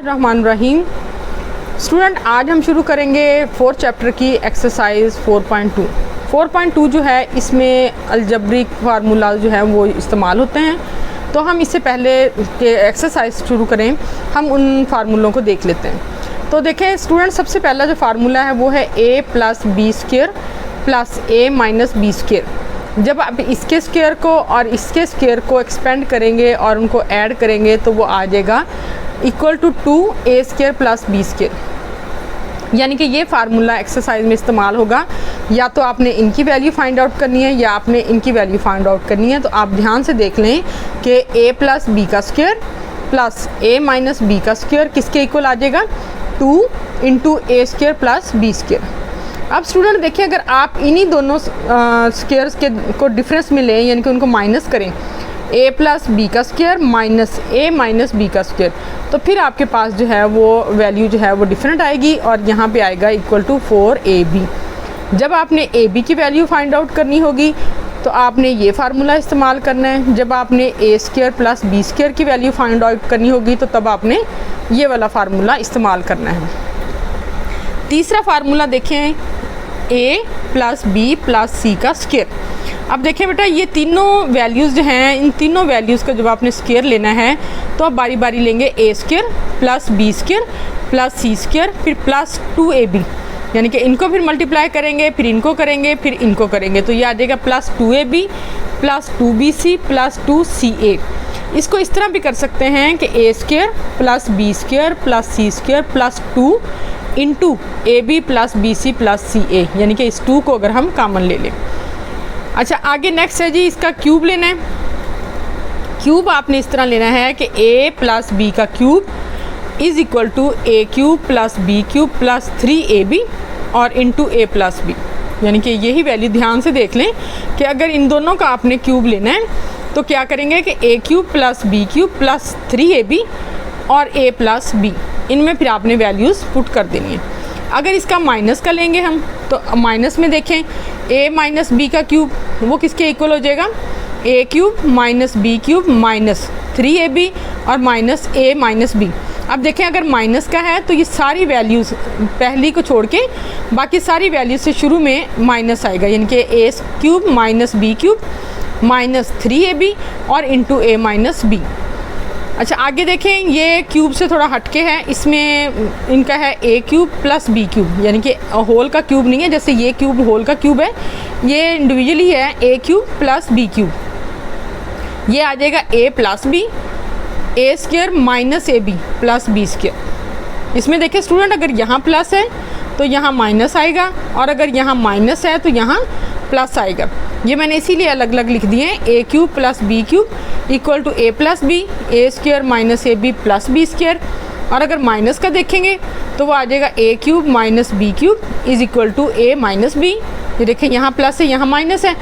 रहमान रहीम। Student, आज हम शुरू करेंगे 4th चैप्टर की एक्सरसाइज 4.2। 4.2 जो है इसमें अलजब्रिक फार्मूला जो है वो इस्तेमाल होते हैं। तो हम इससे पहले के एक्सरसाइज शुरू करें, हम उन फार्मूलों को देख लेते हैं। तो देखें स्टूडेंट, सबसे पहला जो फार्मूला है वो है a plus B square plus a minus b square. जब आप इसके स्क्वेयर को और इसके स्क्वेयर को एक्सपेंड करेंगे और उनको ऐड करेंगे तो वो आ जाएगा equal to 2a square plus B square. यानी कि ये फार्मूला एक्सरसाइज में इस्तेमाल होगा। या तो आपने इनकी वैल्यू फाइंड आउट करनी है या आपने इनकी वैल्यू फाइंड आउट करनी है। तो आप ध्यान से देख लें कि a प्लस बी का square plus a minus B का स्क्वेयर किसके इक्वल आ जाएगा, 2 into a square plus B square. अब स्टूडेंट देखिए, अगर आप इन्हीं दोनों स्क्वेयर्स के को डिफरेंस में लें, यानी कि उनको माइनस करें, a प्लस बी का square minus a minus B का स्क्वेयर, तो फिर आपके पास जो है वो वैल्यू जो है वो डिफरेंट आएगी और यहाँ पे आएगा इक्वल टू 4ab। जब आपने ab की वैल्यू फाइंड आउट करनी होगी तो आपने ये फार्मूला इस्तेमाल करना है। जब आपने a square plus B square की वैल्यू फाइंड आउट करनी होगी तो तब आपने ये वाला फार्मूला इस्तेमाल करना है। तीसरा फार्मूला देखें, a plus B plus c का स्क्वेयर। अब देखें बेटा, ये तीनों वैल्यूज़ जो हैं, इन तीनों वैल्यूज़ का जब आपने स्क्वेयर लेना है तो आप बारी बारी लेंगे a square plus B square plus C square फिर प्लस 2ab, यानी कि इनको फिर मल्टीप्लाई करेंगे, फिर इनको करेंगे, फिर इनको करेंगे, तो ये आ जाएगा plus 2ab plus 2bc plus 2ca। इसको इस तरह भी कर सकते हैं कि a square plus B square plus C square plus 2 into ab plus B C plus C A, यानी कि इस 2 को अगर हम कॉमन ले लें। अच्छा, आगे नेक्स्ट है जी, इसका क्यूब लेना है। क्यूब आपने इस तरह लेना है कि a प्लस बी का cube is equal to a cube plus b cube plus 3ab और इंटू a प्लस बी, यानी कि यही वैल्यू ध्यान से देख लें कि अगर इन दोनों का आपने क्यूब लेना है तो क्या करेंगे कि a cube plus b cube plus 3ab और a प्लस बी, इनमें फिर आपने वैल्यूज़ पुट कर देनी है। अगर इसका माइनस का लेंगे हम तो माइनस में देखें a माइनस बी का क्यूब वो किसके इक्वल हो जाएगा, a cube minus b cube minus 3ab और माइनस a माइनस बी। अब देखें, अगर माइनस का है तो ये सारी वैल्यूज़ पहली को छोड़ के बाकी सारी वैल्यूज़ से शुरू में माइनस आएगा, यानी कि a cube minus b cube minus 3ab और इंटू a माइनस बी। अच्छा, आगे देखें, ये क्यूब से थोड़ा हटके है, इसमें इनका है a cube plus b cube, यानी कि होल का क्यूब नहीं है, जैसे ये क्यूब होल का क्यूब है, ये इंडिविजुअली है a cube plus b cube. ये आ जाएगा a plus b a square minus ab plus B square. इसमें देखिए स्टूडेंट, अगर यहाँ प्लस है तो यहाँ माइनस आएगा और अगर यहाँ माइनस है तो यहाँ प्लस आएगा। ये मैंने इसीलिए अलग अलग लिख दिए हैं, a cube plus b cube equal to a plus b a square minus ab plus B square. और अगर माइनस का देखेंगे तो वो आ जाएगा a cube minus b cube is equal to a minus b. ये देखें, यहाँ प्लस है यहाँ माइनस है,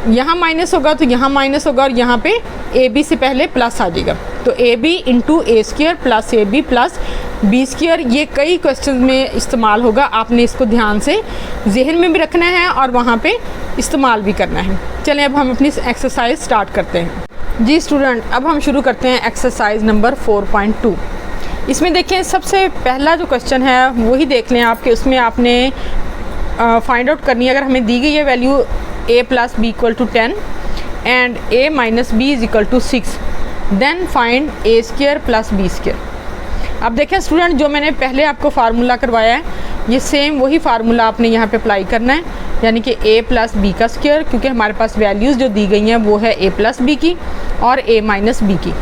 यहाँ माइनस होगा तो यहाँ माइनस होगा और यहाँ पे ए बी से पहले प्लस आ जाएगा, तो a b into a square plus a B plus B square. ये कई क्वेश्चन में इस्तेमाल होगा, आपने इसको ध्यान से जहन में भी रखना है और वहाँ पे इस्तेमाल भी करना है। चलें अब हम अपनी एक्सरसाइज स्टार्ट करते हैं। जी स्टूडेंट, अब हम शुरू करते हैं एक्सरसाइज नंबर 4.2। इसमें देखें, सबसे पहला जो क्वेश्चन है वही देख लें आपके, उसमें आपने फाइंड आउट करनी है। अगर हमें दी गई है value a plus b equal to 10 and a minus b is equal to 6, then find a square plus B square. अब देखें स्टूडेंट, जो मैंने पहले आपको फार्मूला करवाया है ये सेम वही फार्मूला आपने यहाँ पे अप्लाई करना है, यानी कि a प्लस बी का स्क्वेयर, क्योंकि हमारे पास वैल्यूज़ जो दी गई हैं वो है a प्लस बी की और a माइनस बी की।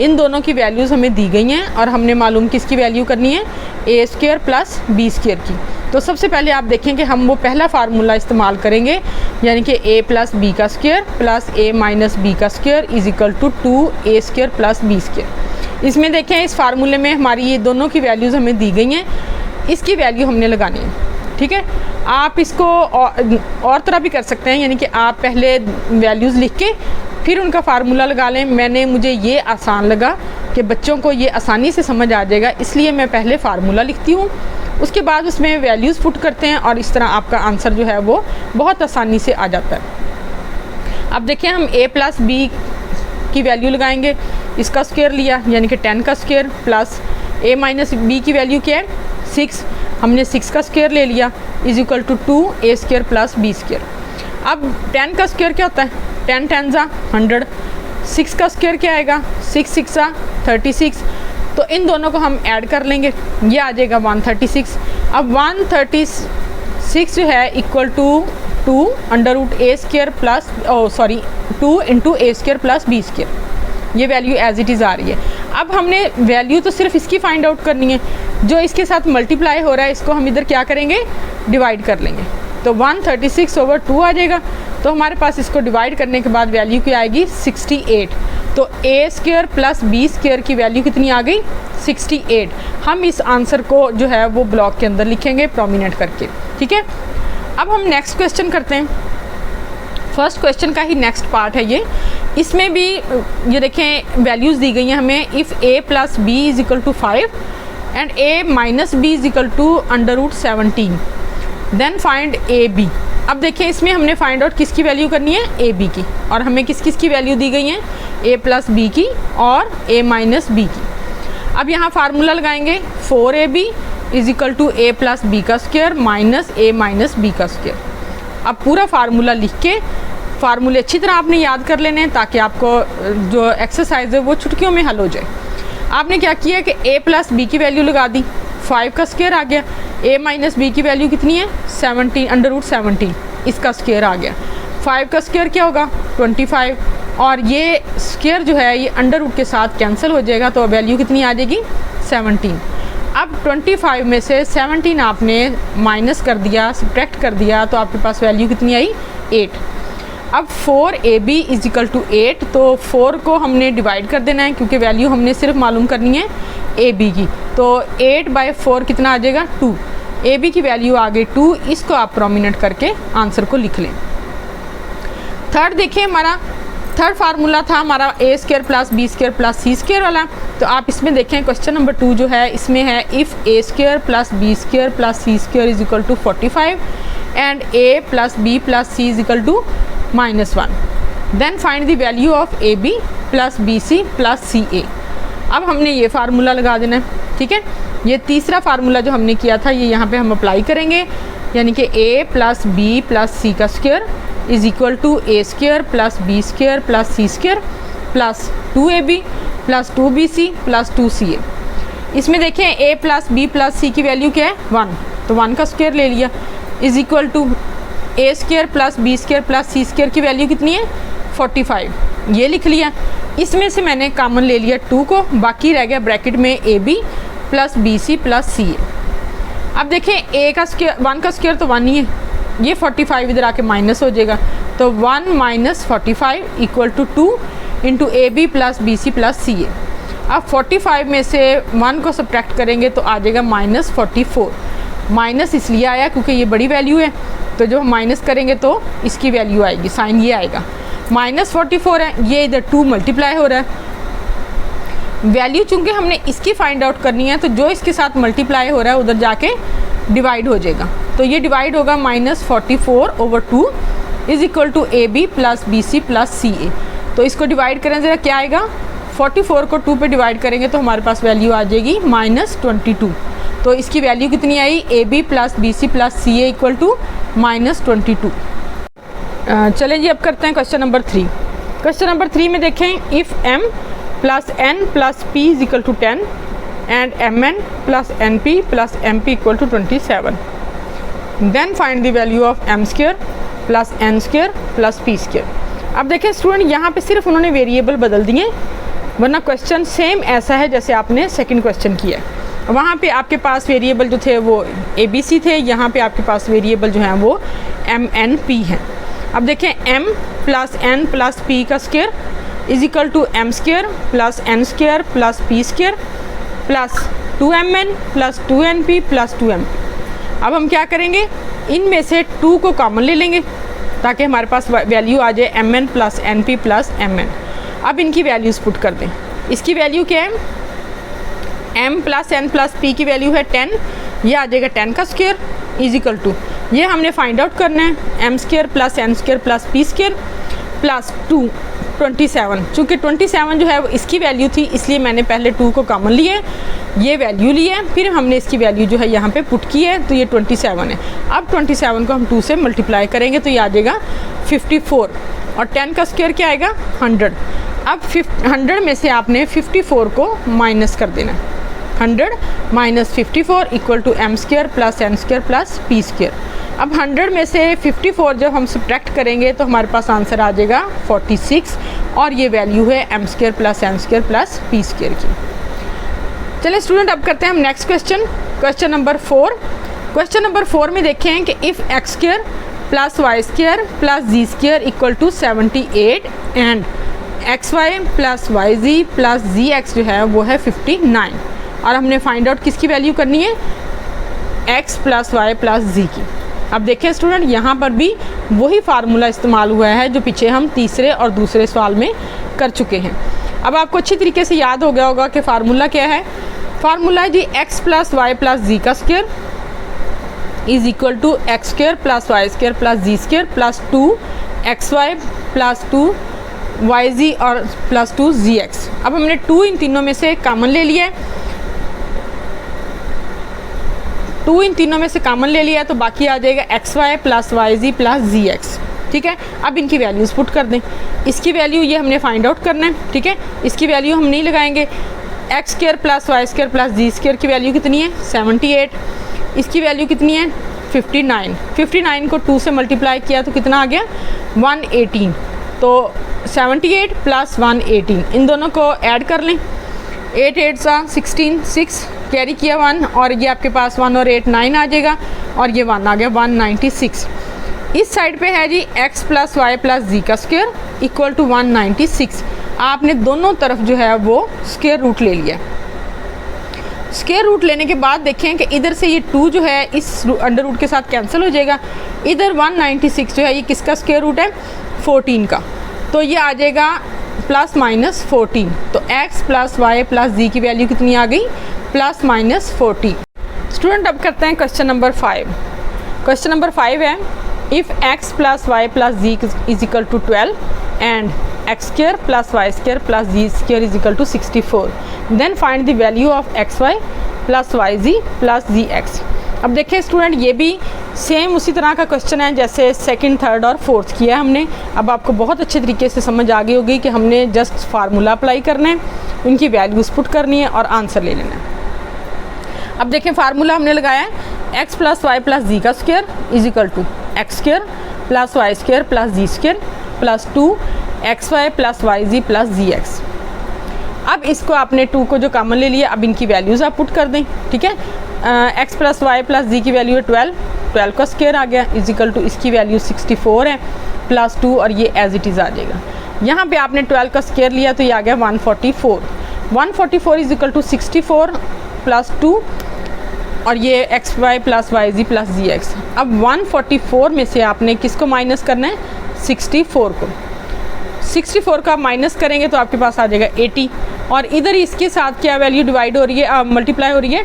इन दोनों की वैल्यूज़ हमें दी गई हैं और हमने मालूम किसकी वैल्यू करनी है, a square plus B square की। तो सबसे पहले आप देखें कि हम वो पहला फार्मूला इस्तेमाल करेंगे, यानी कि a प्लस बी का square plus a minus B का square is equal to 2a square plus B square. इसमें देखें, इस फार्मूले में हमारी ये दोनों की वैल्यूज़ हमें दी गई हैं, इसकी वैल्यू हमने लगानी है। ठीक है, आप इसको और तरह भी कर सकते हैं, यानी कि आप पहले वैल्यूज़ लिख के फिर उनका फार्मूला लगा लें। मुझे ये आसान लगा कि बच्चों को ये आसानी से समझ आ जाएगा, इसलिए मैं पहले फार्मूला लिखती हूँ, उसके बाद उसमें वैल्यूज़ पुट करते हैं और इस तरह आपका आंसर जो है वो बहुत आसानी से आ जाता है। अब देखें, हम a प्लस बी की वैल्यू लगाएंगे, इसका स्क्वायर लिया यानी कि 10 का square plus a minus b की वैल्यू क्या है 6, हमने 6 का स्क्वायर ले लिया is equal to 2a square plus b square. अब 10 का स्क्वायर क्या होता है 10 10 ज़ा 100, 6 का स्क्वायर क्या आएगा 6 6 ज़ा 36, तो इन दोनों को हम ऐड कर लेंगे, ये आ जाएगा 136। अब 136 जो है equal to 2 under root a square plus 2 into a square plus B square, ये वैल्यू एज इट इज़ आ रही है। अब हमने वैल्यू तो सिर्फ इसकी फाइंड आउट करनी है, जो इसके साथ मल्टीप्लाई हो रहा है इसको हम इधर क्या करेंगे डिवाइड कर लेंगे, तो 136/2 आ जाएगा। तो हमारे पास इसको डिवाइड करने के बाद वैल्यू क्या आएगी 68, तो ए स्क्वायर प्लस बी स्क्वायर की वैल्यू कितनी आ गई 68। हम इस आंसर को जो है वो ब्लॉक के अंदर लिखेंगे प्रोमिनेंट करके, ठीक है। अब हम नेक्स्ट क्वेश्चन करते हैं, फर्स्ट क्वेश्चन का ही नेक्स्ट पार्ट है ये। इसमें भी ये देखें वैल्यूज़ दी गई हैं हमें, if a plus b is equal to 5 and a minus b is equal to under root 17, then find a b. अब देखिए इसमें हमने फाइंड आउट किसकी वैल्यू करनी है ए बी की, और हमें किस किस की वैल्यू दी गई है a प्लस बी की और a माइनस बी की। अब यहाँ फार्मूला लगाएंगे 4ab is equal to a plus B का square minus a minus B का स्क्वायर। अब पूरा फार्मूला लिख के फार्मूले अच्छी तरह आपने याद कर लेने हैं ताकि आपको जो एक्सरसाइज है वो चुटकियों में हल हो जाए। आपने क्या किया कि a प्लस बी की वैल्यू लगा दी, 5 का स्क्वायर आ गया, a माइनस बी की वैल्यू कितनी है 17 अंडर रूट 17, इसका स्क्वायर आ गया। 5 का स्क्वायर क्या होगा 25, और ये स्क्वायर जो है ये अंडर रूट के साथ कैंसिल हो जाएगा, तो वैल्यू कितनी आ जाएगी 17। अब 25 में से 17 आपने माइनस कर दिया, सब्ट्रैक्ट कर दिया, तो आपके पास वैल्यू कितनी आई 8। अब 4ab इज इक्वल टू 8, तो 4 को हमने डिवाइड कर देना है क्योंकि वैल्यू हमने सिर्फ मालूम करनी है ab की, तो 8/4 कितना आ जाएगा 2, ab की वैल्यू आ गई 2, इसको आप प्रोमिनेंट करके आंसर को लिख लें। थर्ड देखिए हमारा थर्ड फार्मूला था हमारा a square plus B square plus C square वाला, तो आप इसमें देखें क्वेश्चन नंबर 2 जो है इसमें है if a square plus B square plus C square is equal to 45 and a plus B plus C is equal to -1, then find the value of A B plus B C plus C A. अब हमने ये formula लगा देना है, ठीक है। ये तीसरा फार्मूला जो हमने किया था ये यहाँ पे हम अप्लाई करेंगे, यानी कि a plus B plus c का square is equal to a square plus B square plus C square plus 2ab plus 2bc plus 2ca। इसमें देखें a plus B plus c की वैल्यू क्या है 1, तो 1 का स्क्वायर ले लिया is equal to a square plus B square plus C square की वैल्यू कितनी है 45, ये लिख लिया। इसमें से मैंने कॉमन ले लिया 2 को, बाकी रह गया ब्रैकेट में ab plus B C plus ca। अब देखें a का स्क्वायर 1 का स्क्वायर तो 1 ही है, ये 45 इधर आके माइनस हो जाएगा, तो 1 minus 45 equal to 2 into A B plus B C plus C A. अब 45 में से 1 को सब्ट्रैक्ट करेंगे तो आ जाएगा -44। माइनस इसलिए आया क्योंकि ये बड़ी वैल्यू है, तो जो हम माइनस करेंगे तो इसकी वैल्यू आएगी, साइन ये आएगा। -44 है, ये इधर 2 मल्टीप्लाई हो रहा है। वैल्यू चूँकि हमने इसकी फाइंड आउट करनी है, तो जो इसके साथ मल्टीप्लाई हो रहा है उधर जाके डिवाइड हो जाएगा, तो ये डिवाइड होगा -44/2 is equal to A B plus B C plus C A. तो इसको डिवाइड करें ज़रा क्या आएगा, 44 को 2 पे डिवाइड करेंगे तो हमारे पास वैल्यू आ जाएगी -22। तो इसकी वैल्यू कितनी आई A B plus B C plus C A equal to -22। चलें जी अब करते हैं क्वेश्चन नंबर 3। क्वेश्चन नंबर 3 में देखें if m plus n plus p is equal to 10 and mn plus np plus mp equal to 27, then find the value of m square plus n square plus p square. अब देखें student यहाँ पे सिर्फ उन्होंने variable बदल दिए, वरना question same ऐसा है जैसे आपने सेकंड क्वेश्चन किया है। वहाँ पे आपके पास वेरिएबल जो थे वो ABC थे, यहाँ पे आपके पास वेरिएबल जो हैं वो MNP हैं। अब देखें m plus n plus p का square is equal to m square plus n square plus p square plus 2mn plus 2np plus 2mp। अब हम क्या करेंगे, इनमें से 2 को कॉमन ले लेंगे ताकि हमारे पास वैल्यू आ जाए mn plus np plus mn। अब इनकी वैल्यूज़ पुट कर दें। इसकी वैल्यू क्या है, m plus n plus p की वैल्यू है 10, ये आ जाएगा 10 का स्क्वायर इज इक्वल टू, ये हमने फाइंड आउट करना है m square plus n square plus p square plus 27, चूँकि 27 जो है वो इसकी वैल्यू थी, इसलिए मैंने पहले 2 को कॉमन लिए, ये वैल्यू ली है, फिर हमने इसकी वैल्यू जो है यहाँ पे पुट की है, तो ये 27 है। अब 27 को हम 2 से मल्टीप्लाई करेंगे तो ये आ जाएगा 54, और 10 का स्क्वायर क्या आएगा 100। अब 100 में से आपने 54 को माइनस कर देना, 100 minus 54 equal to m square plus n square plus p square. अब 100 में से 54 जब हम सब्ट्रैक्ट करेंगे तो हमारे पास आंसर आ जाएगा 46, और ये वैल्यू है m square plus n square plus p square की। चलिए स्टूडेंट, अब करते हैं हम next question, question number 4। Question number 4 में देखें कि if x square plus Y square plus ji square equal to 78 and x Y plus Y ji plus ji x जो है वो है 59, और हमने फाइंड आउट किसकी वैल्यू करनी है, x प्लस वाई प्लस जी की। अब देखें स्टूडेंट, यहाँ पर भी वही फार्मूला इस्तेमाल हुआ है जो पीछे हम तीसरे और दूसरे सवाल में कर चुके हैं। अब आपको अच्छी तरीके से याद हो गया होगा कि फार्मूला क्या है। फार्मूला है z x plus y plus z का square is equal to x square plus Y square plus ji square plus 2xy plus 2yz और प्लस 2zx। अब हमने 2 इन तीनों में से कॉमन ले लिया है, 2 इन तीनों में से कॉमन ले लिया है, तो बाकी आ जाएगा xy plus yz plus zx। ठीक है, अब इनकी वैल्यूज़ पुट कर दें। इसकी वैल्यू ये हमने फाइंड आउट करना है। ठीक है, इसकी वैल्यू हम नहीं लगाएंगे। X square plus Y square plus जी स्क्वायर की वैल्यू कितनी है 78, इसकी वैल्यू कितनी है 59। 59 को 2 से मल्टीप्लाई किया तो कितना आ गया 118, तो 78 प्लस 118 इन दोनों को ऐड कर लें। 8 8 सा 16, 6 कैरी किया 1, और ये आपके पास 1 और 8 9 आ जाएगा, और ये 1 आ गया 196। इस साइड पे है z x plus y plus z का स्क्वायर इक्वल टू 196। आपने दोनों तरफ जो है वो स्क्वायर रूट ले लिया। स्क्वायर रूट लेने के बाद देखें कि इधर से ये 2 जो है इस अंडर रूट के साथ कैंसिल हो जाएगा। इधर 196 जो है ये किसका स्क्वायर रूट है 14 का, तो ये आ जाएगा प्लस माइनस 14। तो x प्लस वाई प्लस जी की वैल्यू कितनी आ गई प्लस माइनस 14। स्टूडेंट, अब करते हैं क्वेश्चन नंबर 5। क्वेश्चन नंबर 5 है if x plus y plus z is equal to 12 and x square plus Y square plus ji square is equal to 64, then find the value of x Y plus Y ji plus ji x. अब देखें student, ये भी same उसी तरह का question है जैसे second, third और फोर्थ किया हमने। अब आपको बहुत अच्छे तरीके से समझ आ गई होगी कि हमने जस्ट फार्मूला अप्लाई करना है, उनकी वैल्यूज़ पुट करनी है और आंसर ले लेना है। अब देखें फार्मूला हमने लगाया है x plus y plus z का square is equal to x square plus Y square plus ji square plus 2xy plus Y ji plus ji x. अब इसको आपने 2 को जो कॉमन ले लिया, अब इनकी वैल्यूज़ आप पुट कर दें। ठीक है, x प्लस वाई प्लस जी की वैल्यू है 12 का स्क्वायर आ गया इज इक्वल टू इसकी वैल्यू 64 है प्लस 2, और ये एज इट इज़ आ जाएगा। यहाँ पे आपने 12 का स्क्वायर लिया तो ये आ गया 144। 144 इज इक्वल टू 64 प्लस 2, और ये एक्स वाई प्लस वाई जी प्लस जी एक्स। अब 144 में से आपने किसको माइनस करना है 64 को। 64 का माइनस करेंगे तो आपके पास आ जाएगा 80, और इधर इसके साथ क्या वैल्यू डिवाइड हो रही है मल्टीप्लाई हो रही है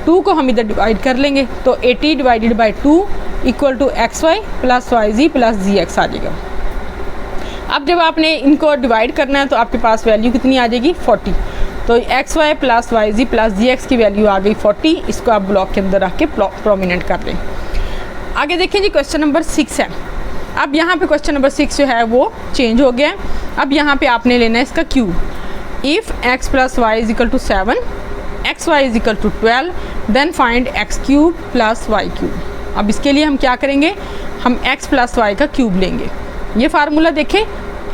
2 को हम इधर डिवाइड कर लेंगे, तो 80 divided by 2 equal to X Y plus Y ji plus ji X आ जाएगा। अब जब आपने इनको डिवाइड करना है तो आपके पास वैल्यू कितनी आ जाएगी 40, तो एक्स वाई प्लस वाई जी प्लस जी एक्स की वैल्यू आ गई 40। इसको आप ब्लॉक के अंदर रख के प्रोमिनेंट कर लें। आगे देखें जी, क्वेश्चन नंबर 6 है। अब यहाँ पे क्वेश्चन नंबर 6 जो है वो चेंज हो गया है। अब यहाँ पे आपने लेना है इसका cube. If x plus y is equal to 7, x y is equal to 12, then find x cube plus y cube. अब इसके लिए हम क्या करेंगे, हम x प्लस वाई का क्यूब लेंगे। ये फार्मूला देखें,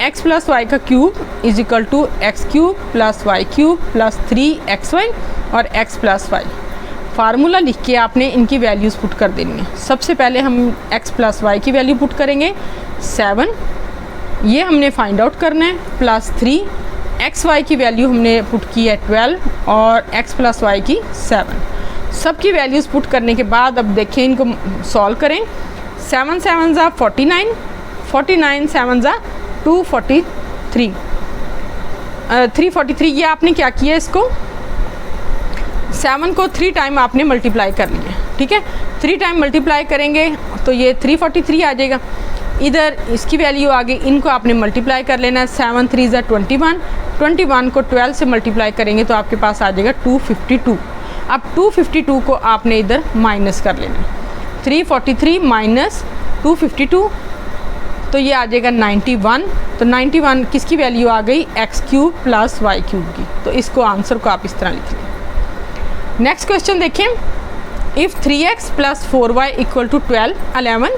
x प्लस वाई का cube is equal to x cube plus y cube plus 3xy और x प्लस वाई। फार्मूला लिख के आपने इनकी वैल्यूज़ पुट कर देनी है। सबसे पहले हम x प्लस वाई की वैल्यू पुट करेंगे 7, ये हमने फाइंड आउट करना है, प्लस 3, एक्स वाई की वैल्यू हमने पुट की है 12 और x प्लस वाई की 7। सबकी वैल्यूज़ पुट करने के बाद अब देखें इनको सॉल्व करें। 7 7 ज़ा 49, 49 7 ज़ा 243, 343। ये आपने क्या किया, इसको 7 को 3 टाइम आपने मल्टीप्लाई कर लिया। ठीक है, 3 टाइम मल्टीप्लाई करेंगे तो ये 343 आ जाएगा। इधर इसकी वैल्यू आ गई, इनको आपने मल्टीप्लाई कर लेना है। 7 3 ज़ा 21, 21 को 12 से मल्टीप्लाई करेंगे तो आपके पास आ जाएगा 252। अब 252 को आपने इधर माइनस कर लेना है। 343 माइनस 252 तो ये आ जाएगा 91। तो 91 किसकी वैल्यू आ गई, x cube plus y cube की। तो इसको आंसर को आप इस तरह लिख लें। नेक्स्ट क्वेश्चन देखें, if 3x plus 4y equal to 12 11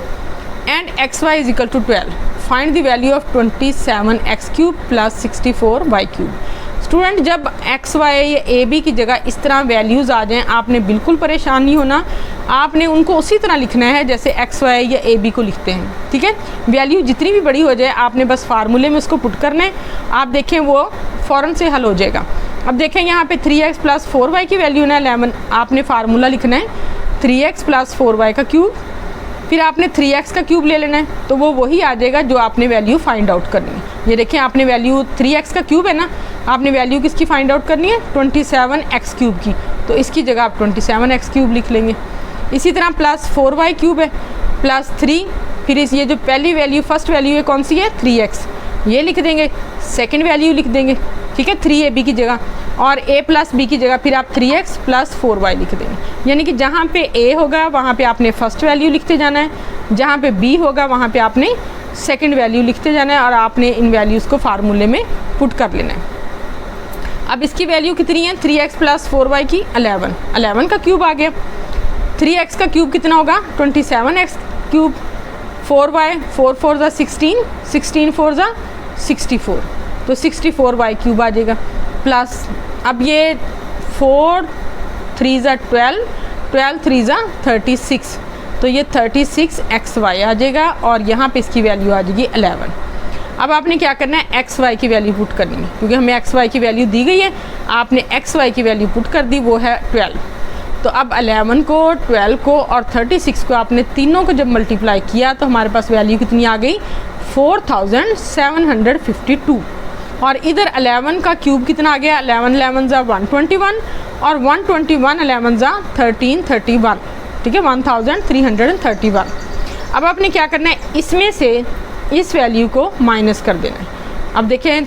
and xy is equal to 12 find the value of 27x cube plus 64y cube. Student जब एक्स वाई या ए बी की जगह इस तरह वैल्यूज़ आ जाएं, आपने बिल्कुल परेशान नहीं होना, आपने उनको उसी तरह लिखना है जैसे एक्स वाई या ए बी को लिखते हैं। ठीक है, वैल्यू जितनी भी बड़ी हो जाए आपने बस फार्मूले में उसको पुट करना है, आप देखें वो फ़ौरन से हल हो जाएगा। अब देखें यहाँ पे 3x प्लस 4y की वैल्यू ना 11, आपने फार्मूला लिखना है 3x प्लस 4y का क्यूब, फिर आपने 3x का क्यूब ले लेना है, तो वो वही आ जाएगा जो आपने वैल्यू फाइंड आउट करनी है। ये देखें आपने वैल्यू 3x का क्यूब है ना, आपने वैल्यू किसकी फाइंड आउट करनी है, 27x क्यूब की, तो इसकी जगह आप 27x क्यूब लिख लेंगे। इसी तरह प्लस 4y क्यूब है प्लस 3, फिर इस ये जो पहली वैल्यू फर्स्ट वैल्यू है कौन सी है 3x, ये लिख देंगे, सेकेंड वैल्यू लिख देंगे। ठीक है, 3ab की जगह और a प्लस b की जगह फिर आप 3x प्लस 4y लिख देंगे। यानी कि जहाँ पे a होगा वहाँ पे आपने फर्स्ट वैल्यू लिखते जाना है, जहाँ पे b होगा वहाँ पे आपने सेकंड वैल्यू लिखते जाना है और आपने इन वैल्यूज़ को फार्मूले में पुट कर लेना है। अब इसकी वैल्यू कितनी है, 3x प्लस 4y की 11, 11 का क्यूब आ गया। 3x का क्यूब कितना होगा, 27x क्यूब, 4y 4 4 ज़ा 16, 16 4 ज़ा 64, तो 64y क्यूब आ जाएगा। प्लस अब ये 4 3 ज़ा 12, 12 3 ज़ा 36, तो ये 36xy आ जाएगा और यहाँ पे इसकी वैल्यू आ जाएगी 11। अब आपने क्या करना है, xy की वैल्यू पुट करनी है, क्योंकि हमें xy की वैल्यू दी गई है, आपने xy की वैल्यू पुट कर दी, वो है 12। तो अब 11 को 12 को और 36 को आपने तीनों को जब मल्टीप्लाई किया तो हमारे पास वैल्यू कितनी आ गई, 4752। और इधर 11 का क्यूब कितना आ गया, 11 11 ज़ा 121 और 121 11 ज़ा 1331, ठीक है, 1331। अब आपने क्या करना है, इसमें से इस वैल्यू को माइनस कर देना है। अब देखें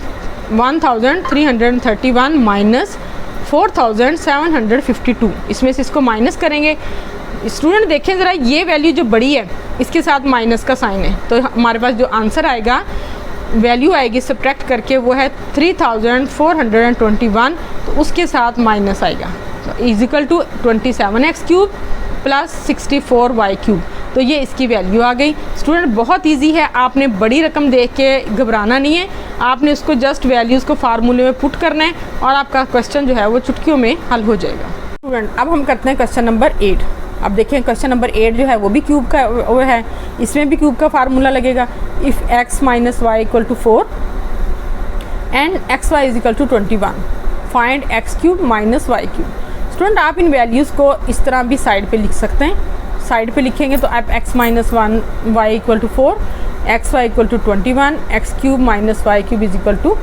1331 माइनस 4752, इसमें से इसको माइनस करेंगे। स्टूडेंट देखें ज़रा, ये वैल्यू जो बड़ी है इसके साथ माइनस का साइन है, तो हमारे पास जो आंसर आएगा, वैल्यू आएगी सब्ट्रैक्ट करके, वो है 3421, तो उसके साथ माइनस आएगा, तो is equal to 27x cube plus 64y cube. तो ये इसकी वैल्यू आ गई। स्टूडेंट बहुत इजी है, आपने बड़ी रकम देख के घबराना नहीं है, आपने उसको जस्ट वैल्यूज़ को फार्मूले में पुट करना है और आपका क्वेश्चन जो है वो चुटकियों में हल हो जाएगा। स्टूडेंट अब हम करते हैं क्वेश्चन नंबर 8। अब देखें क्वेश्चन नंबर 8 जो है वो भी क्यूब का वो है, इसमें भी क्यूब का फार्मूला लगेगा। If x minus y equal to 4 and xy is equal to 21 find x cube minus y cube. Student आप इन वैल्यूज़ को इस तरह भी साइड पे लिख सकते हैं। साइड पे लिखेंगे तो आप x minus 1 y equal to 4, xy equal to 21, x cube minus y cube is equal to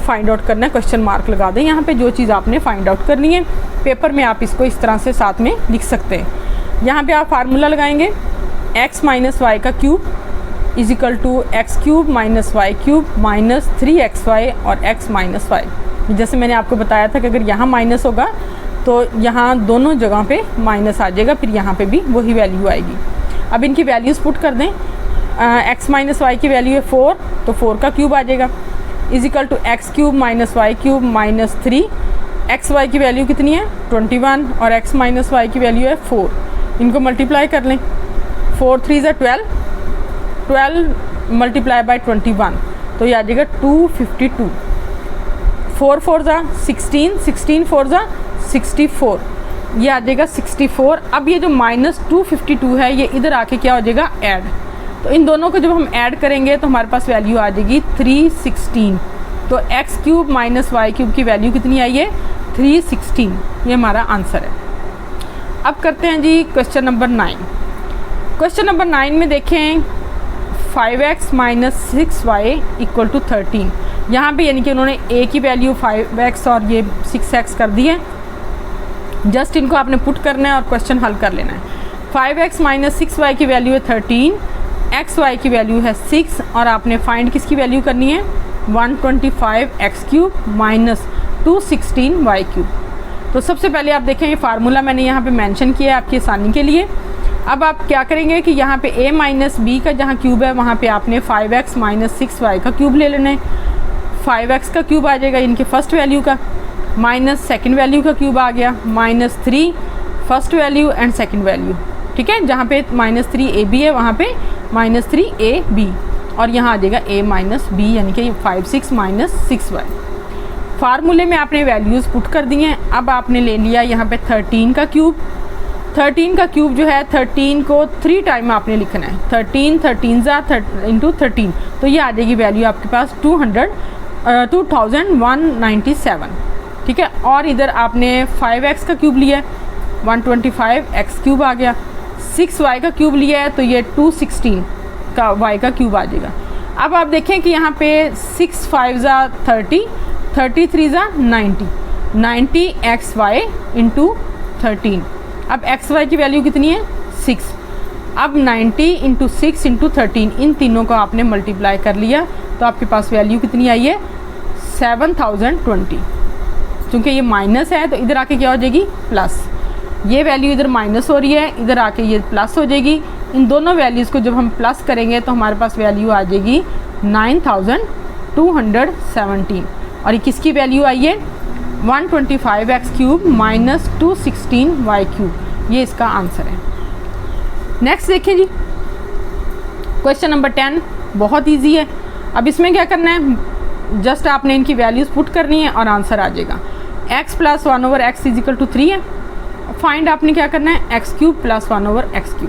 find out करना है, क्वेश्चन मार्क लगा दें यहाँ पे जो चीज़ आपने फाइंड आउट करनी है। पेपर में आप इसको इस तरह से साथ में लिख सकते हैं। यहाँ पे आप फार्मूला लगाएंगे x माइनस वाई का cube is equal to x cube minus y cube minus 3xy और x माइनस वाई। जैसे मैंने आपको बताया था कि अगर यहाँ माइनस होगा तो यहाँ दोनों जगह पे माइनस आ जाएगा, फिर यहाँ पे भी वही वैल्यू आएगी। अब इनकी वैल्यूज़ पुट कर दें। x माइनस वाई की वैल्यू है 4, तो 4 का क्यूब आ जाएगा is equal to x cube minus y cube minus 3, xy की वैल्यू कितनी है 21 और x माइनस वाई की वैल्यू है 4। इनको मल्टीप्लाई कर लें, 4 3 ज़ा 12, 12 मल्टीप्लाई बाई 21, तो ये आ जाएगा 252। 4 4 ज़ा 16, 16 4 ज़ा 64, ये आ जाएगा 64। अब ये जो माइनस 252 है ये इधर आके क्या हो जाएगा, ऐड। तो इन दोनों को जब हम ऐड करेंगे तो हमारे पास वैल्यू आ जाएगी 316। तो x cube minus y cube की वैल्यू कितनी आई है 316, ये हमारा आंसर है। अब करते हैं जी क्वेश्चन नंबर 9। क्वेश्चन नंबर 9 में देखें 5x minus 6y equal to 13। यहाँ पे यानी कि उन्होंने a की वैल्यू 5x और ये 6x कर दी है। जस्ट इनको आपने पुट करना है और क्वेश्चन हल कर लेना है। 5x माइनस 6y की वैल्यू है 13, एक्स वाई की वैल्यू है 6 और आपने फाइंड किसकी वैल्यू करनी है 125x³ माइनस 216y³। तो सबसे पहले आप देखें ये फार्मूला मैंने यहाँ पे मेंशन किया है आपकी आसानी के लिए। अब आप क्या करेंगे कि यहाँ पे a माइनस बी का जहाँ क्यूब है वहाँ पे आपने 5x माइनस 6y का क्यूब ले लेना है। 5x का क्यूब आ जाएगा इनके फर्स्ट वैल्यू का, माइनस सेकंड वैल्यू का क्यूब आ गया, minus 3 first value and second value, ठीक है। जहाँ पे माइनस 3ab है वहाँ पे माइनस 3ab और यहाँ आ जाएगा a माइनस बी यानी कि 5 माइनस 6y। फार्मूले में आपने वैल्यूज़ पुट कर दी हैं। अब आपने ले लिया यहाँ पे 13 का क्यूब। 13 का क्यूब जो है 13 को 3 टाइम आपने लिखना है। 13 इंटू 13 तो ये आ जाएगी वैल्यू आपके पास 2197, ठीक है। और इधर आपने 5x का क्यूब लिया है 125x³ आ गया। 6y का क्यूब लिया है तो ये 216 का y का क्यूब आ जाएगा। अब आप देखें कि यहाँ पे 6 5 30, 33 90xy इंटू 13। अब xy की वैल्यू कितनी है 6। अब 90 इंटू 6 इंटू 13 इन तीनों को आपने मल्टीप्लाई कर लिया तो आपके पास वैल्यू कितनी आई है 7020। क्योंकि ये माइनस है तो इधर आके क्या हो जाएगी प्लस। ये वैल्यू इधर माइनस हो रही है, इधर आके ये प्लस हो जाएगी। इन दोनों वैल्यूज़ को जब हम प्लस करेंगे तो हमारे पास वैल्यू आ जाएगी 9217 और ये किसकी वैल्यू आई है 125x³ माइनस 216y³। ये इसका आंसर है। नेक्स्ट देखिए जी, क्वेश्चन नंबर 10 बहुत इजी है। अब इसमें क्या करना है, जस्ट आपने इनकी वैल्यूज़ पुट करनी है और आंसर आ जाएगा। x plus 1/x is equal to 3 है। फाइंड आपने क्या करना है x³ प्लस 1/x³।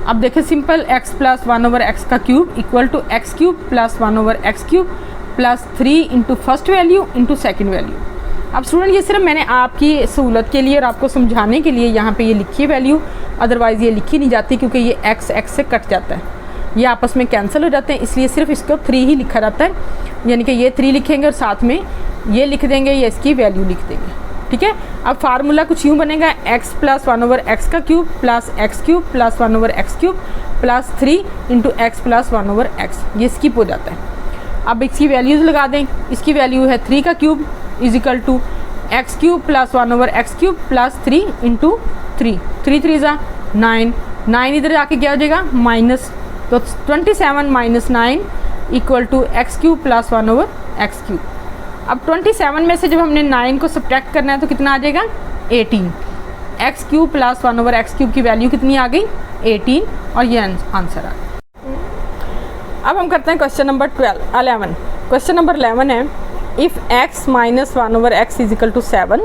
अब देखिए सिंपल, x प्लस 1/x का cube equal to x³ plus 1/x³ plus 3 into first value into second value. अब स्टूडेंट ये सिर्फ मैंने आपकी सहूलत के लिए और आपको समझाने के लिए यहाँ पे ये लिखी है वैल्यू, अदरवाइज़ ये लिखी नहीं जाती क्योंकि ये x से कट जाता है, ये आपस में कैंसिल हो जाते हैं, इसलिए सिर्फ इसको 3 ही लिखा जाता है। यानी कि ये 3 लिखेंगे और साथ में ये लिख देंगे, ये इसकी वैल्यू लिख देंगे, ठीक है। अब फार्मूला कुछ यूँ बनेगा x प्लस 1/x का cube plus x³ plus 1/x³ plus 3 into x plus 1/x, ये स्किप हो जाता है। अब इसकी वैल्यूज़ लगा दें, इसकी वैल्यू है 3 का cube is equal to x³ plus 1/x³ plus 3 into 3, 3 3 9, 9 इधर जाके क्या हो जाएगा माइनस, तो 27 minus 9 equal to x³ plus 1/x³। अब 27 में से जब हमने 9 को सब्ट्रैक्ट करना है तो कितना आ जाएगा 18। x³ प्लस 1/x³ की वैल्यू कितनी आ गई 18 और ये आंसर आ गया। अब हम करते हैं क्वेश्चन नंबर 11। क्वेश्चन नंबर 11 है if x minus 1/x is equal to 7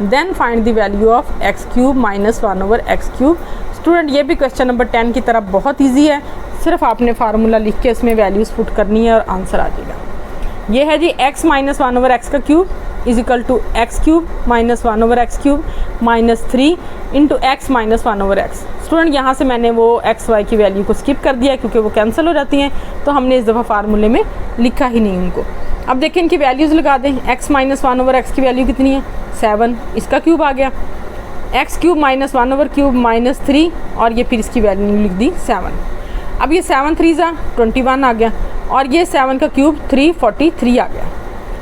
then find the value of x³ minus 1/x³। Student ये भी क्वेश्चन नंबर 10 की तरफ बहुत ईजी है, सिर्फ आपने फार्मूला लिख के इसमें वैल्यूज़ पुट करनी है और आंसर आ जाएगा। ये है जी x माइनस 1/x का cube is equal to x³ minus 1/x³ minus 3 into x minus 1/x। Student यहाँ से मैंने वो x y की वैल्यू को स्किप कर दिया क्योंकि वो कैंसिल हो जाती हैं, तो हमने इस दफ़ा फार्मूले में लिखा ही नहीं उनको। अब देखें इनकी वैल्यूज़ लगा दें। x माइनस 1/x की वैल्यू कितनी है 7, इसका क्यूब आ गया। x³ माइनस 1/³ माइनस 3 और ये फिर इसकी वैल्यू लिख दी 7। अब ये 7 3 21 आ गया और ये 7 का क्यूब 343 आ गया।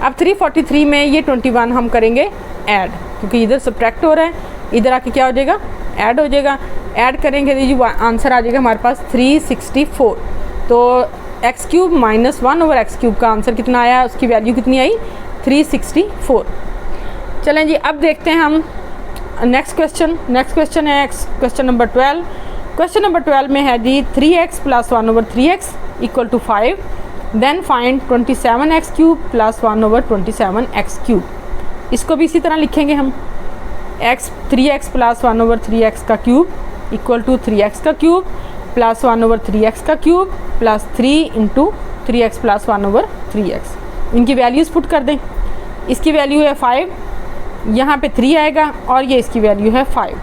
अब 343 में ये 21 हम करेंगे ऐड, क्योंकि इधर सब्ट्रैक्ट हो रहा है, इधर आके क्या हो जाएगा ऐड हो जाएगा। ऐड करेंगे तो आंसर आ जाएगा हमारे पास 364। तो x³ माइनस 1/x³ का आंसर कितना आया, उसकी वैल्यू कितनी आई 364। चलें जी अब देखते हैं हम नेक्स्ट क्वेश्चन है क्वेश्चन नंबर 12। क्वेश्चन नंबर 12 में है जी 3x plus 1/3x equal to 5 then find 27x³ plus 1/27x³। इसको भी इसी तरह लिखेंगे हम 3x प्लस 1/3x का क्यूब इक्वल टू 3x का क्यूब प्लस 1/3x का cube plus 3 into 3x plus 1/3x। इनकी वैल्यूज़ पुट कर दें। इसकी वैल्यू है 5, यहाँ पे 3 आएगा और ये इसकी वैल्यू है 5।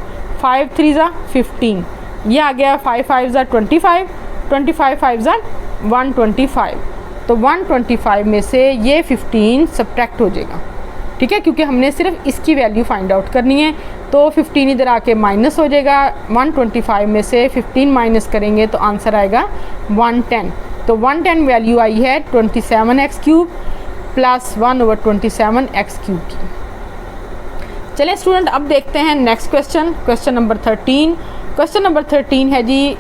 5 3 15, ये आ गया 5 5 25, 25 5 125। तो 125 में से ये 15 सब्ट्रैक्ट हो जाएगा, ठीक है, क्योंकि हमने सिर्फ इसकी वैल्यू फाइंड आउट करनी है। तो 15 इधर आके माइनस हो जाएगा, 125 में से 15 माइनस करेंगे तो आंसर आएगा 110। तो 110 वैल्यू आई है 27x³ प्लस 1/27x³ की। चलिए स्टूडेंट अब देखते हैं next question, question number 13। Question number 13 है जी,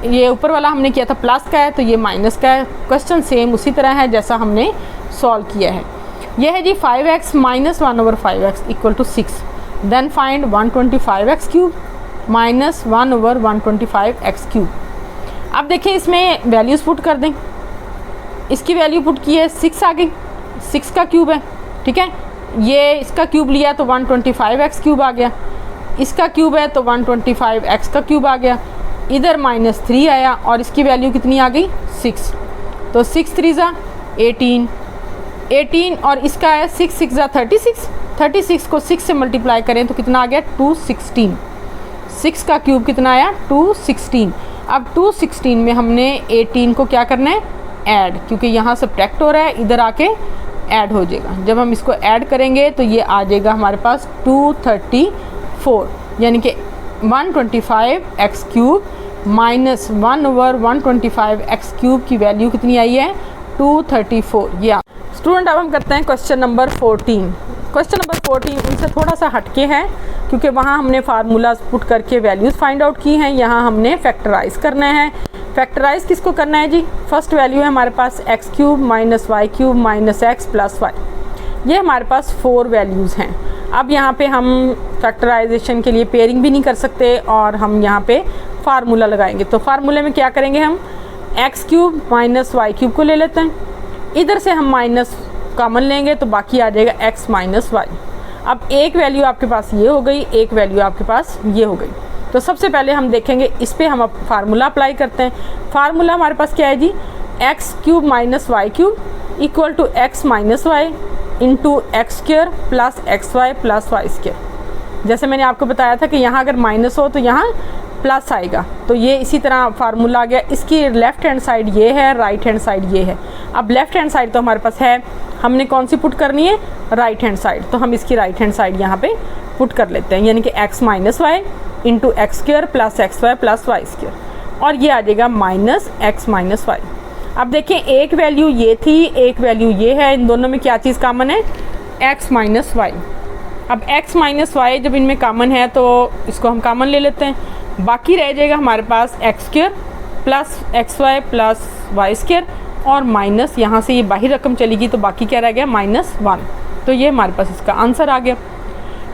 ये ऊपर वाला हमने किया था प्लस का है तो ये माइनस का है। क्वेश्चन सेम उसी तरह है जैसा हमने सॉल्व किया है। यह है जी 5x minus 1/5x equal to 6, then find 125x³ minus 1/125x³। अब देखें इसमें वैल्यूज़ पुट कर दें। इसकी वैल्यू पुट की है 6 आ गई, 6 का क्यूब है, ठीक है। ये इसका क्यूब लिया तो 125x³ आ गया, इसका क्यूब है तो 125x का क्यूब आ गया, इधर -3 आया और इसकी वैल्यू कितनी आ गई 6। तो 6 3 ज़ा 18 और इसका है 6 6 ज़ा 36 को 6 से मल्टीप्लाई करें तो कितना आ गया 216। 6 का क्यूब कितना आया 216। अब 216 में हमने 18 को क्या करना है ऐड, क्योंकि यहाँ सब्ट्रैक्ट हो रहा है, इधर आके ऐड हो जाएगा। जब हम इसको ऐड करेंगे तो ये आ जाएगा हमारे पास 234, यानी कि 125x³ माइनस 1/125x³ की वैल्यू कितनी आई है 234। या स्टूडेंट अब हम करते हैं क्वेश्चन नंबर 14। क्वेश्चन नंबर 14 उनसे थोड़ा सा हटके है, क्योंकि वहाँ हमने फार्मूलाज पुट करके वैल्यूज़ फाइंड आउट की हैं, यहाँ हमने फैक्टराइज करना है। फैक्टराइज किसको करना है जी, फर्स्ट वैल्यू है हमारे पास x³ minus y³ minus x plus y। ये हमारे पास 4 वैल्यूज़ हैं। अब यहाँ पे हम फैक्टराइजेशन के लिए पेयरिंग भी नहीं कर सकते और हम यहाँ पे फार्मूला लगाएंगे। तो फार्मूले में क्या करेंगे, हम x³ माइनस y³ को ले लेते हैं, इधर से हम माइनस कॉमन लेंगे तो बाकी आ जाएगा x माइनस y। अब एक वैल्यू आपके पास ये हो गई, एक वैल्यू आपके पास ये हो गई। तो सबसे पहले हम देखेंगे इस पर हम अब फार्मूला अप्लाई करते हैं। फार्मूला हमारे पास क्या है जी, x³ minus y³ equal to x minus y into x² plus xy plus y²। जैसे मैंने आपको बताया था कि यहाँ अगर माइनस हो तो यहाँ प्लस आएगा, तो ये इसी तरह फार्मूला आ गया। इसकी लेफ़्ट हैंड साइड ये है, राइट हैंड साइड ये है। अब लेफ़्ट हैंड साइड तो हमारे पास है, हमने कौन सी पुट करनी है राइट हैंड साइड, तो हम इसकी राइट हैंड साइड यहाँ पे पुट कर लेते हैं, यानी कि x minus y into x² plus xy plus y², और ये आ जाएगा माइनस x माइनस y। अब देखें एक वैल्यू ये थी, एक वैल्यू ये है, इन दोनों में क्या चीज़ कॉमन है x माइनस y। अब x माइनस y जब इनमें कॉमन है तो इसको हम कॉमन ले लेते हैं, बाकी रह जाएगा हमारे पास x² plus xy plus y² और माइनस यहाँ से ये बाहर रकम चलेगी तो बाकी क्या रह गया -1। तो ये हमारे पास इसका आंसर आ गया।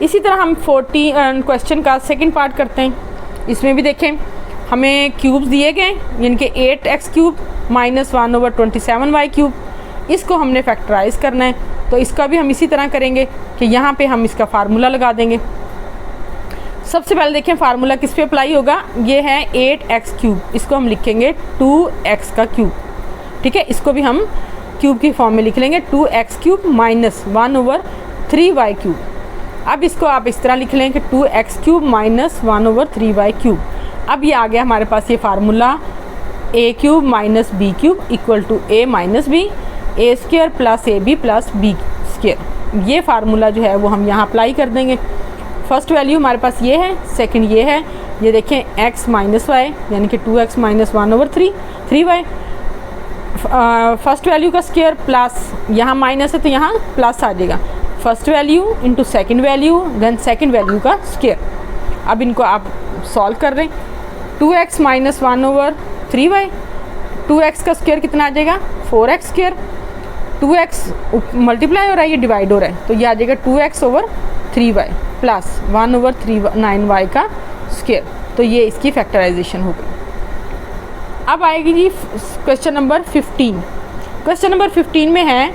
इसी तरह हम 14 क्वेश्चन का सेकंड पार्ट करते हैं। इसमें भी देखें हमें क्यूब्स दिए गए, यानी कि 8x³ माइनस 1/27y³। इसको हमने फैक्टराइज करना है, तो इसका भी हम इसी तरह करेंगे कि यहाँ पे हम इसका फार्मूला लगा देंगे। सबसे पहले देखें फार्मूला किस पे अप्लाई होगा, ये है 8x³, इसको हम लिखेंगे 2x का क्यूब, ठीक है। इसको भी हम क्यूब की फॉर्म में लिख लेंगे 2x³ माइनस 1/3y³। अब इसको आप इस तरह लिख लें कि 2x³ माइनस 1/3y³। अब ये आ गया हमारे पास ये formula a³ minus b³ equal to a minus b, a² plus ab plus b²। ये फार्मूला जो है वो हम यहाँ अप्लाई कर देंगे। फर्स्ट वैल्यू हमारे पास ये है, सेकंड ये है, ये देखें x माइनस y यानी कि 2x minus 1/3y। First value का स्क्वायर प्लस यहाँ माइनस है तो यहाँ प्लस आ जाएगा, first value into second value then second value का स्क्वायर। अब इनको आप सॉल्व कर रहे हैं, 2x माइनस 1/3y, 2x का स्क्वायर कितना आ जाएगा 4x², 2x मल्टीप्लाई हो रहा है, ये डिवाइड हो रहा है, तो ये आ जाएगा 2x/3y प्लस 1/9y का स्क्वायर। तो ये इसकी फैक्टराइजेशन हो गई। अब आएगी जी क्वेश्चन नंबर 15। क्वेश्चन नंबर 15 में है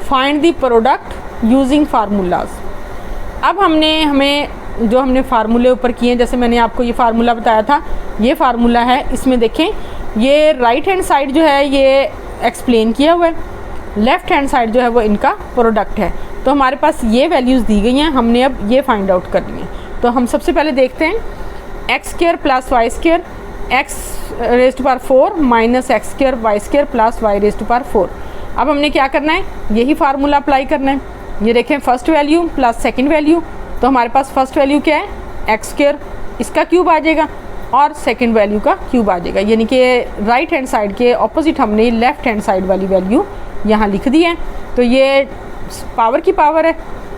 find the product using formulas. अब हमें जो हमने फार्मूले ऊपर किए हैं, जैसे मैंने आपको ये फार्मूला बताया था, ये फार्मूला है, इसमें देखें ये राइट हैंड साइड जो है ये एक्सप्लेन किया हुआ है, लेफ़्ट हैंड साइड जो है वो इनका प्रोडक्ट है। तो हमारे पास ये वैल्यूज़ दी गई हैं, हमने अब ये फाइंड आउट करनी है। तो हम सबसे पहले देखते हैं x² plus y², x⁴ minus x² y² plus y⁴। अब हमने क्या करना है, यही फार्मूला अप्लाई करना है। ये देखें first value plus second value, तो हमारे पास फर्स्ट वैल्यू क्या है एक्स स्क्वायर, इसका क्यूब आ जाएगा और सेकंड वैल्यू का क्यूब आ जाएगा, यानी कि राइट हैंड साइड के ऑपोजिट हमने लेफ्ट हैंड साइड वाली वैल्यू यहाँ लिख दी है। तो ये पावर की पावर है,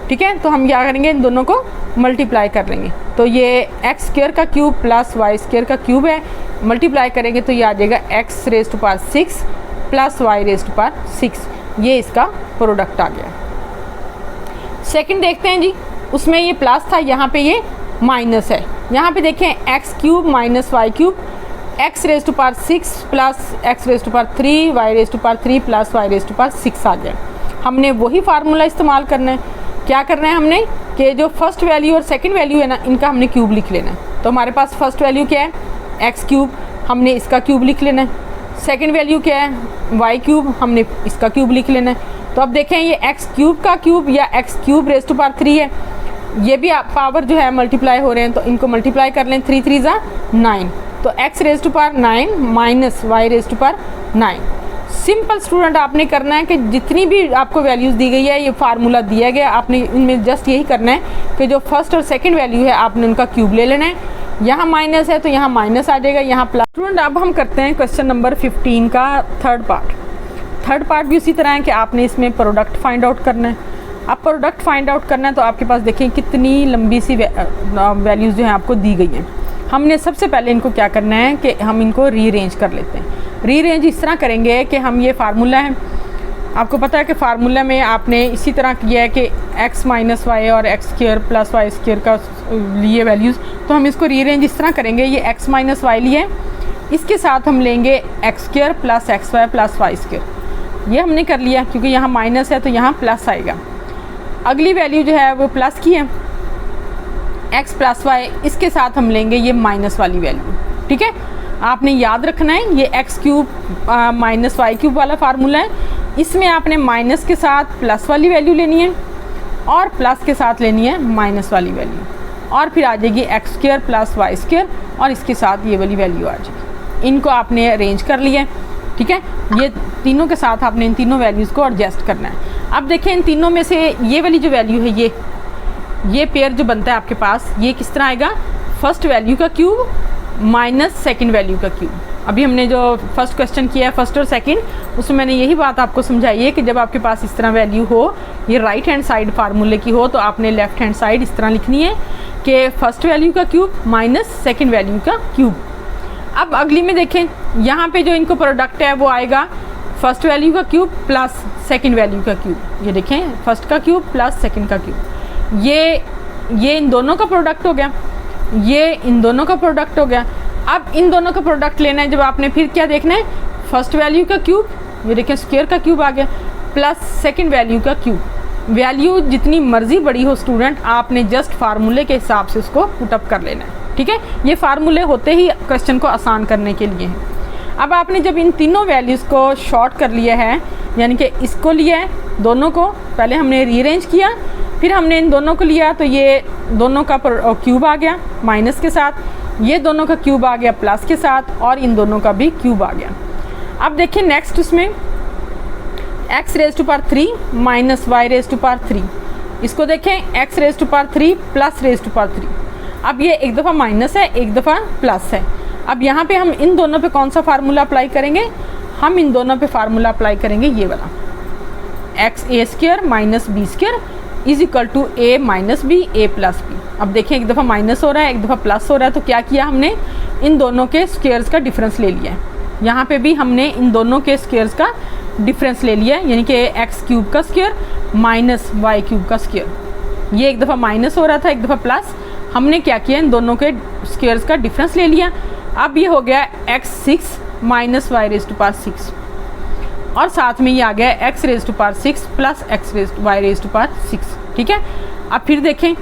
ठीक है। तो हम क्या करेंगे, इन दोनों को मल्टीप्लाई कर लेंगे। तो ये एक्स स्क्वायर का क्यूब प्लस वाई स्क्वायर का क्यूब है, मल्टीप्लाई करेंगे तो ये आ जाएगा x raise to power 6 plus y raise to power 6, ये इसका प्रोडक्ट आ गया। सेकंड देखते हैं जी, उसमें ये प्लस था, यहाँ पे ये माइनस है। यहाँ पे देखें x cube minus y cube, x raise to power 6 plus x raise to power 3 y raise to power 3 plus y raise to power 6 आ गया। हमने वही फार्मूला इस्तेमाल करना है। क्या करना है हमने कि जो फर्स्ट वैल्यू और सेकंड वैल्यू है ना, इनका हमने क्यूब लिख लेना है। तो हमारे पास फर्स्ट वैल्यू क्या है एक्स क्यूब, हमने इसका क्यूब लिख लेना है। सेकंड वैल्यू क्या है वाई क्यूब, हमने इसका क्यूब लिख लेना है। तो अब देखें ये एक्स क्यूब का क्यूब या x cube raise to power 3 है, ये भी पावर जो है मल्टीप्लाई हो रहे हैं, तो इनको मल्टीप्लाई कर लें, 3 3 ज़ा 9, तो x raise to power 9 minus y raise to power 9। Simple student आपने करना है कि जितनी भी आपको वैल्यूज़ दी गई है, ये फार्मूला दिया गया, आपने इनमें जस्ट यही करना है कि जो फर्स्ट और सेकंड वैल्यू है आपने उनका क्यूब ले लेना है। यहाँ माइनस है तो यहाँ माइनस आ जाएगा, यहाँ प्लस। स्टूडेंट अब हम करते हैं क्वेश्चन नंबर 15 का थर्ड पार्ट। थर्ड पार्ट भी उसी तरह है कि आपने इसमें प्रोडक्ट फाइंड आउट करना है। अब प्रोडक्ट फाइंड आउट करना है तो आपके पास देखें कितनी लंबी सी वैल्यूज़ जो हैं आपको दी गई हैं। हमने सबसे पहले इनको क्या करना है कि हम इनको रीअरेंज कर लेते हैं। रीअरेंज इस तरह करेंगे कि हम ये फार्मूला है, आपको पता है कि फार्मूला में आपने इसी तरह किया है कि x माइनस वाई और x square plus Y square का लिए वैल्यूज़, तो हम इसको रीअरेंज इस तरह करेंगे। ये x माइनस वाई लिए, इसके साथ हम लेंगे x square plus x Y plus Y square, ये हमने कर लिया क्योंकि यहाँ माइनस है तो यहाँ प्लस आएगा। अगली वैल्यू जो है वो प्लस की है, x प्लस वाई, इसके साथ हम लेंगे ये माइनस वाली वैल्यू, ठीक है। आपने याद रखना है ये x cube minus y cube वाला फार्मूला है, इसमें आपने माइनस के साथ प्लस वाली वैल्यू लेनी है और प्लस के साथ लेनी है माइनस वाली वैल्यू, और फिर आ जाएगी x square plus Y square और इसके साथ ये वाली वैल्यू आ जाएगी। इनको आपने अरेंज कर लिया, ठीक है। ये तीनों के साथ आपने इन तीनों वैल्यूज़ को एडजस्ट करना है। अब देखें इन तीनों में से ये वाली जो वैल्यू है, ये पेयर जो बनता है आपके पास, ये किस तरह आएगा, फर्स्ट वैल्यू का क्यूब माइनस सेकंड वैल्यू का क्यूब। अभी हमने जो फर्स्ट क्वेश्चन किया है फर्स्ट और सेकंड, उसमें मैंने यही बात आपको समझाई है कि जब आपके पास इस तरह वैल्यू हो, ये राइट हैंड साइड फार्मूले की हो, तो आपने लेफ्ट हैंड साइड इस तरह लिखनी है कि फर्स्ट वैल्यू का क्यूब माइनस सेकंड वैल्यू का क्यूब। अब अगली में देखें, यहाँ पे जो इनको प्रोडक्ट है वो आएगा फर्स्ट वैल्यू का क्यूब प्लस सेकंड वैल्यू का क्यूब। ये देखें फर्स्ट का क्यूब प्लस सेकंड का क्यूब, ये इन दोनों का प्रोडक्ट हो गया, ये इन दोनों का प्रोडक्ट हो गया। अब इन दोनों का प्रोडक्ट लेना है, जब आपने फिर क्या देखना है, फर्स्ट वैल्यू का क्यूब, ये देखें स्क्वायर का क्यूब आ गया, प्लस सेकंड वैल्यू का क्यूब। वैल्यू जितनी मर्जी बड़ी हो स्टूडेंट, आपने जस्ट फार्मूले के हिसाब से उसको पुटअप कर लेना है, ठीक है। ये फार्मूले होते ही क्वेश्चन को आसान करने के लिए हैं। अब आपने जब इन तीनों वैल्यूज़ को शॉर्ट कर लिया है, यानी कि इसको लिया है, दोनों को पहले हमने रीअरेंज किया, फिर हमने इन दोनों को लिया, तो ये दोनों का क्यूब आ गया माइनस के साथ, ये दोनों का क्यूब आ गया प्लस के साथ, और इन दोनों का भी क्यूब आ गया। अब देखिए नेक्स्ट उसमें x raise to power 3 minus y raise to power 3, इसको देखें x raise to power 3 plus raise to power 3। अब ये एक दफ़ा माइनस है, एक दफ़ा प्लस है। अब यहाँ पे हम इन दोनों पे कौन सा फार्मूला अप्लाई करेंगे, हम इन दोनों पे फार्मूला अप्लाई करेंगे ये वाला, x a square minus b square is equal to a minus b a plus b. अब देखिए एक दफ़ा माइनस हो रहा है, एक दफ़ा प्लस हो रहा है, तो क्या किया हमने, इन दोनों के स्क्वायर्स का डिफरेंस ले लिया है। यहाँ पे भी हमने इन दोनों के स्क्वायर्स का डिफरेंस ले लिया है, यानी कि एक्स क्यूब का स्क्वायर माइनस वाई क्यूब का स्क्वायर। ये एक दफ़ा माइनस हो रहा था, एक दफ़ा प्लस, हमने क्या किया, इन दोनों के स्क्वायर्स का डिफरेंस ले लिया। अब ये हो गया x 6 minus y raise to power 6, और साथ में ये आ गया x raise to power 6 plus x y raise to power 6, ठीक है। अब फिर देखें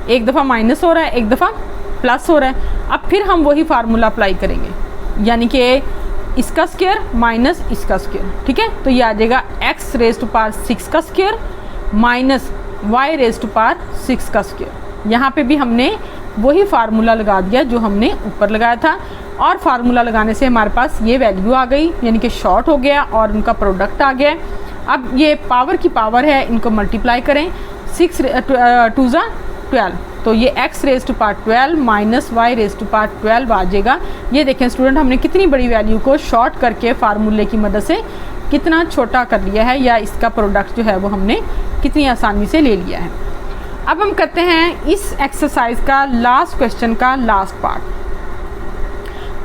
एक दफ़ा माइनस हो रहा है, एक दफ़ा प्लस हो रहा है। अब फिर हम वही फार्मूला अप्लाई करेंगे, यानी कि इसका स्क्वायर माइनस इसका स्क्वायर, ठीक है। तो ये आ जाएगा एक्स रेज़ टू पावर 6 का square minus y raise to power 6 का स्क्वायर। यहाँ पे भी हमने वही फार्मूला लगा दिया जो हमने ऊपर लगाया था, और फार्मूला लगाने से हमारे पास ये वैल्यू आ गई, यानी कि शॉर्ट हो गया और उनका प्रोडक्ट आ गया। अब ये पावर की पावर है, इनको मल्टीप्लाई करें 6 2 ज़ा 12, तो ये x raise to power 12 minus y raise to power 12 आ जाएगा। ये देखें स्टूडेंट, हमने कितनी बड़ी वैल्यू को शॉर्ट करके फार्मूले की मदद से कितना छोटा कर लिया है, या इसका प्रोडक्ट जो है वो हमने कितनी आसानी से ले लिया है। अब हम करते हैं इस एक्सरसाइज का लास्ट क्वेश्चन का लास्ट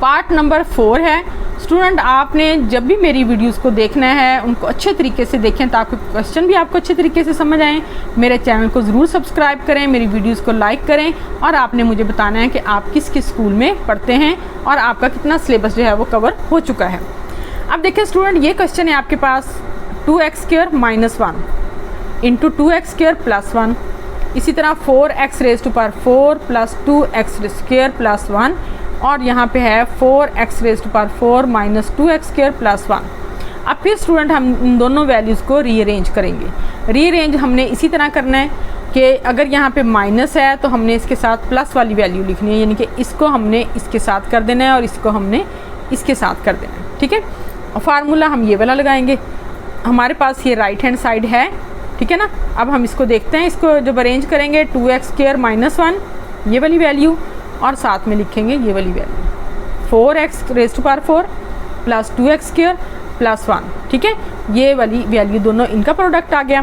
पार्ट नंबर 4 है। स्टूडेंट, आपने जब भी मेरी वीडियोस को देखना है उनको अच्छे तरीके से देखें ताकि क्वेश्चन भी आपको अच्छे तरीके से समझ आएँ। मेरे चैनल को ज़रूर सब्सक्राइब करें, मेरी वीडियोस को लाइक करें, और आपने मुझे बताना है कि आप किस किस स्कूल में पढ़ते हैं और आपका कितना सिलेबस जो है वो कवर हो चुका है। अब देखिए स्टूडेंट, ये क्वेश्चन है आपके पास 2x² - 1 इंटू 2x² + 1, इसी तरह 4x raise to power 4 plus 2x² + 1, और यहाँ पे है 4x raise to power 4 minus 2x² + 1। अब फिर स्टूडेंट हम इन दोनों वैल्यूज़ को रीअरेंज करेंगे। रीअरेंज हमने इसी तरह करना है कि अगर यहाँ पे माइनस है तो हमने इसके साथ प्लस वाली वैल्यू लिखनी है, यानी कि इसको हमने इसके साथ कर देना है और इसको हमने इसके साथ कर देना है, ठीक है। और फार्मूला हम ये वाला लगाएंगे। हमारे पास ये राइट हैंड साइड है, ठीक है ना। अब हम इसको देखते हैं, इसको जब अरेंज करेंगे 2x² - 1 ये वाली वैल्यू, और साथ में लिखेंगे ये वाली value 4x raise to power 4 plus 2x² + 1, ठीक है। ये वाली वैल्यू दोनों इनका प्रोडक्ट आ गया।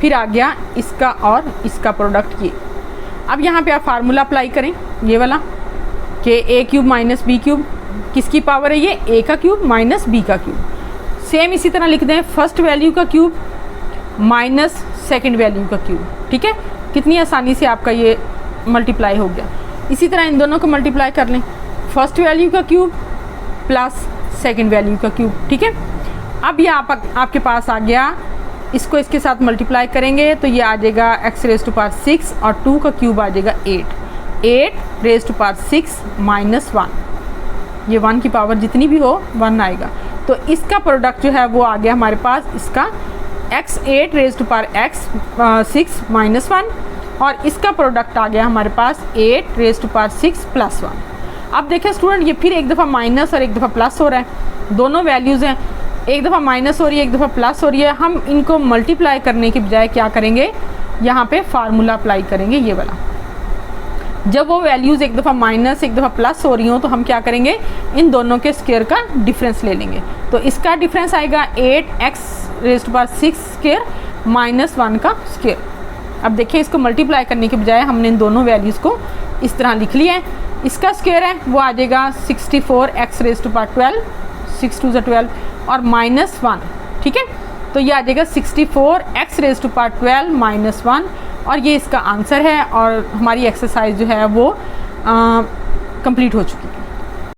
फिर आ गया इसका और इसका प्रोडक्ट ये। अब यहाँ पे आप फार्मूला अप्लाई करें ये वाला कि a³ - b³ किसकी पावर है, ये a का क्यूब माइनस b का क्यूब। सेम इसी तरह लिख दें फर्स्ट वैल्यू का क्यूब माइनस सेकंड वैल्यू का क्यूब, ठीक है। कितनी आसानी से आपका ये मल्टीप्लाई हो गया। इसी तरह इन दोनों को मल्टीप्लाई कर लें, फर्स्ट वैल्यू का क्यूब प्लस सेकंड वैल्यू का क्यूब, ठीक है। अब ये आपके पास आ गया, इसको इसके साथ मल्टीप्लाई करेंगे तो ये आ जाएगा x रेज़ टू पावर 6 और 2 का क्यूब आ जाएगा 8 रेज़ टू पावर 6 माइनस 1, ये 1 की पावर जितनी भी हो 1 आएगा। तो इसका प्रोडक्ट जो है वो आ गया हमारे पास, इसका x8 rays to power 6 minus 1, और इसका प्रोडक्ट आ गया हमारे पास 8 रेज़ टू पावर 6 + 1। अब देखें स्टूडेंट, ये फिर एक दफ़ा माइनस और एक दफ़ा प्लस हो रहा है, दोनों वैल्यूज़ हैं, एक दफ़ा माइनस हो रही है एक दफ़ा प्लस हो रही है। हम इनको मल्टीप्लाई करने के बजाय क्या करेंगे, यहाँ पे फार्मूला अप्लाई करेंगे ये वाला। जब वो वैल्यूज़ एक दफ़ा माइनस एक दफ़ा प्लस हो रही हो तो हम क्या करेंगे, इन दोनों के स्क्वायर का डिफरेंस ले लेंगे। तो इसका डिफरेंस आएगा 8x rays to power 6² minus 1 का स्क्वायर। अब देखिए, इसको मल्टीप्लाई करने के बजाय हमने इन दोनों वैल्यूज़ को इस तरह लिख लिया है। इसका स्क्वायर है वो आ जाएगा 64x रेज़ टू पावर 12, 6 2 = 12 और माइनस 1, ठीक है। तो ये आ जाएगा 64x rays to power 12 minus 1, और ये इसका आंसर है। और हमारी एक्सरसाइज जो है वो कंप्लीट हो चुकी है।